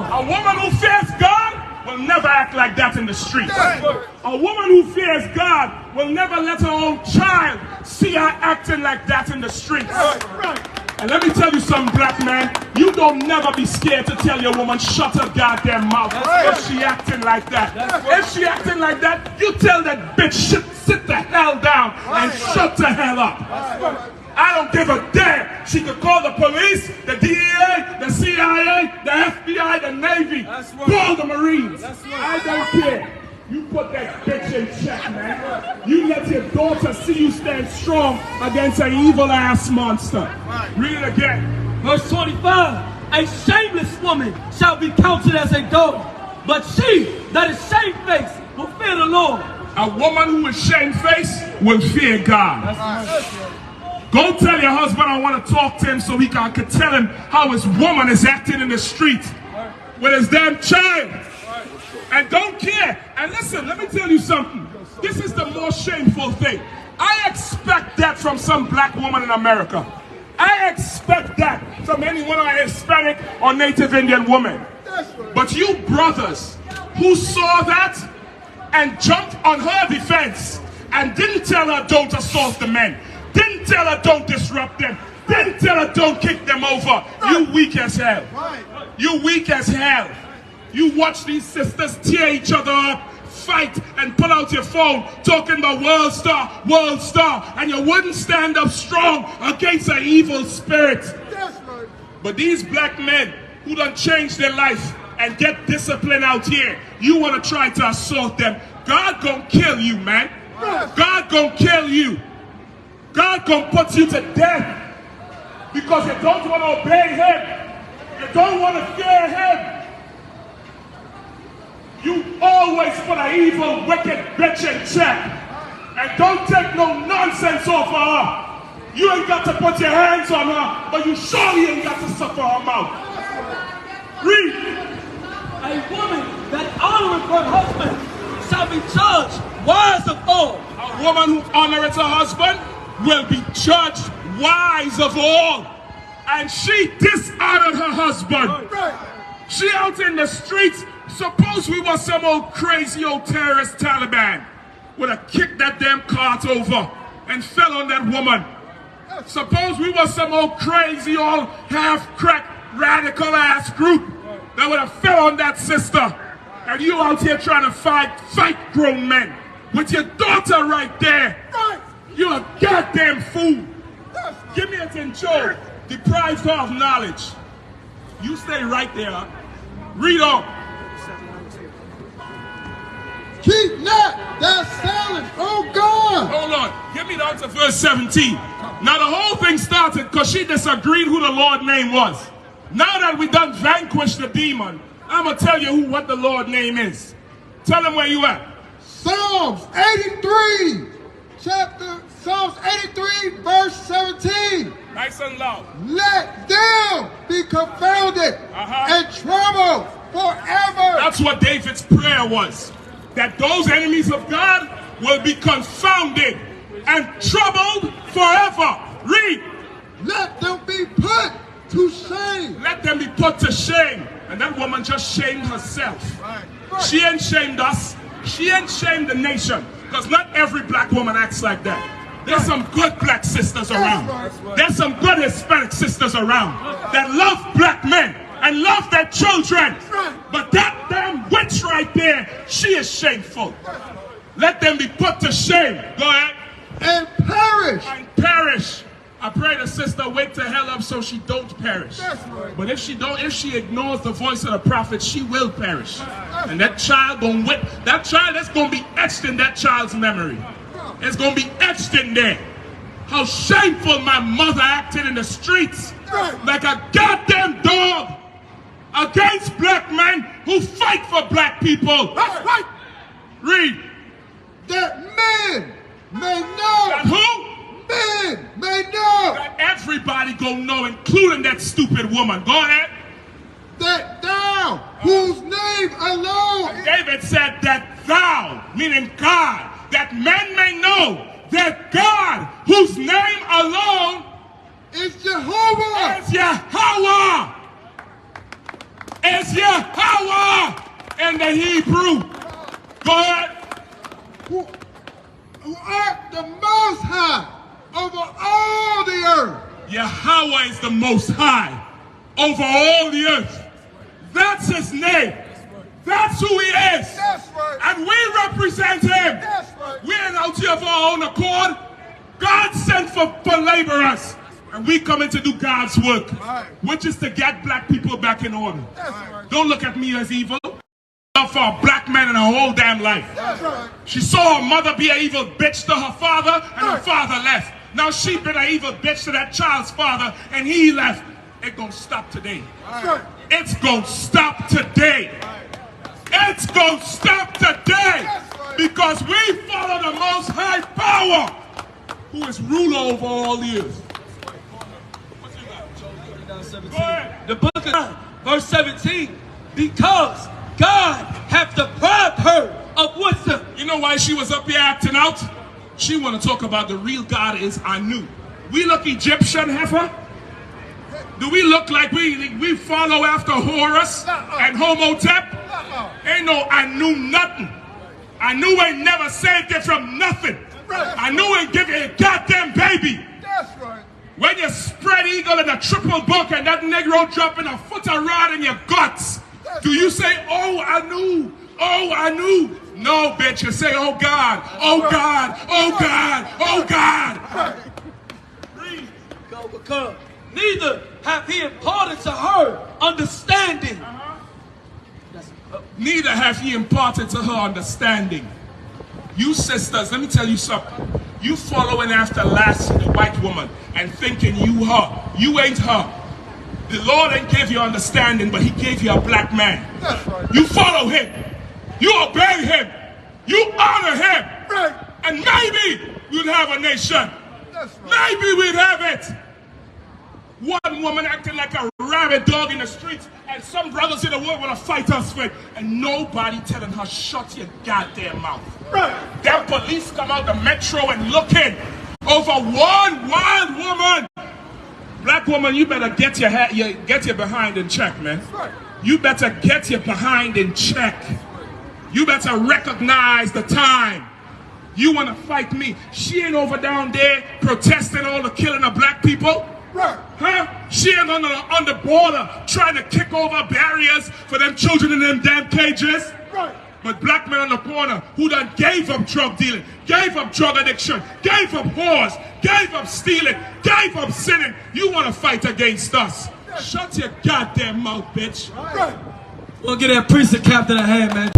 Lord. A woman who fears God will never act like that in the streets. A woman who fears God will never let her own child see her acting like that in the streets. And let me tell you something, black man. You don't never be scared to tell your woman, shut her goddamn mouth if she acting like that. If she acting like that, you tell that bitch, sit the hell down and shut the hell up. I don't give a damn. She could call the police, the DEA, the CIA, the FBI, the Navy, call the Marines. I don't care. You put that bitch in check, man. You let your daughter see you stand strong against an evil-ass monster. Read it again. Verse 25. A shameless woman shall be counted as a daughter, but she that is shamefaced will fear the Lord. A woman who is shamefaced will fear God. Go tell your husband I want to talk to him so he can tell him how his woman is acting in the street with his damn child. And don't care. And listen, let me tell you something. This is the most shameful thing. I expect that from some black woman in America. I expect that from any one of Hispanic or Native Indian woman. But you brothers who saw that and jumped on her defense and didn't tell her don't assault the men, didn't tell her don't disrupt them, didn't tell her don't kick them over, you weak as hell. You weak as hell. You watch these sisters tear each other up, fight, and pull out your phone talking about world star, and you wouldn't stand up strong against an evil spirit. But these black men who done changed their life and get discipline out here, you want to try to assault them. God gonna kill you, man. God gonna kill you. God gonna put you to death because you don't want to obey him. You don't want to fear him. You always put an evil, wicked bitch in check. And don't take no nonsense off of her. You ain't got to put your hands on her, but you surely ain't got to suffer her mouth. Read. A woman that honoreth her husband shall be judged wise of all. A woman who honoreth her husband will be judged wise of all. And she dishonored her husband. She out in the streets. Suppose we were some old crazy old terrorist Taliban would have kicked that damn cart over and fell on that woman. Suppose we were some old crazy old half-cracked radical ass group that would have fell on that sister. And you out here trying to fight grown men with your daughter right there. You a goddamn fool. Give me attention. Deprived her of knowledge. You stay right there. Read on. Keep not thy silence, oh God. Hold on. Get me down to verse 17. Now the whole thing started because she disagreed who the Lord's name was. Now that we done vanquished the demon, I'm going to tell you what the Lord's name is. Tell him where you at. Psalms 83. Psalms 83, verse 17. Nice and loud. Let them be confounded and troubled forever. That's what David's prayer was. That those enemies of God will be confounded and troubled forever. Read. Let them be put to shame. Let them be put to shame. And that woman just shamed herself. She ain't shamed us. She ain't shamed the nation. Because not every black woman acts like that. There's some good black sisters around. There's some good Hispanic sisters around that love black men and love their children. But that damn witch right there, she is shameful. Let them be put to shame. Go ahead. And perish. And perish. I pray the sister wake the hell up so she don't perish. But if she ignores the voice of the prophet, she will perish. And that child that's gonna be etched in that child's memory. It's gonna be etched in there. How shameful my mother acted in the streets like a goddamn dog against black men who fight for black people. That's right. Read. That men may know. That who? Men may know. That everybody gonna know, including that stupid woman. Go ahead. That thou, whose name alone. David said that thou, meaning God, that men may know that God, whose name alone is Jehovah. Is Yahweh. is Yahweh in the Hebrew. Go ahead. Who art the most high over all the earth. Yahweh is the most high over all the earth. That's his name. That's who he is. That's right. And we represent him. That's right. We ain't out here of our own accord. God sent for laborers. And we coming to do God's work. Right. Which is to get black people back in order. That's right. Don't look at me as evil. Love for a black man in her whole damn life. That's right. She saw her mother be an evil bitch to her father, and her father left. Now she been an evil bitch to that child's father, and he left. It gonna stop today. That's right. It's gonna stop today. It's gonna stop today. Because we follow the most high power, who is ruler over all the earth. Go ahead. The book of John, verse 17, because God hath deprived her of wisdom. You know why she was up here acting out? She want to talk about the real God is Anu. We look Egyptian, heifer? Do we look like we follow after Horus and Homotep? Ain't no Anu nothing. Anu ain't never saved you from nothing. Anu ain't give you a goddamn baby. That's right. When you spread eagle in a triple book and that Negro dropping a foot of rod in your guts, do you say, oh, Anu, oh, Anu? No, bitch, you say, oh, God, oh, God, oh, God, oh, God. Read. Go because neither hath he imparted to her understanding. Neither have he imparted to her understanding. You sisters, let me tell you something. You following after Lassie, the white woman, and thinking you her. You ain't her. The Lord ain't gave you understanding, but he gave you a black man. That's right. You follow him. You obey him. You honor him. Right. And maybe we'd have a nation. That's right. Maybe we'd have it. One woman acting like a rabid dog in the streets, and some brothers in the world want to fight us for it, and nobody telling her, shut your goddamn mouth. Right. Then police come out the metro and look in over one wild woman. Black woman, you better get your behind in check, man. Right. You better get your behind in check. You better recognize the time. You want to fight me. She ain't over down there protesting all the killing of black people. Right. Huh? She ain't on the border trying to kick over barriers for them children in them damn cages. Right. But black men on the corner who done gave up drug dealing, gave up drug addiction, gave up whores, gave up stealing, gave up sinning. You want to fight against us. Shut your goddamn mouth, bitch. Right. We'll get that precinct captain a hand, man.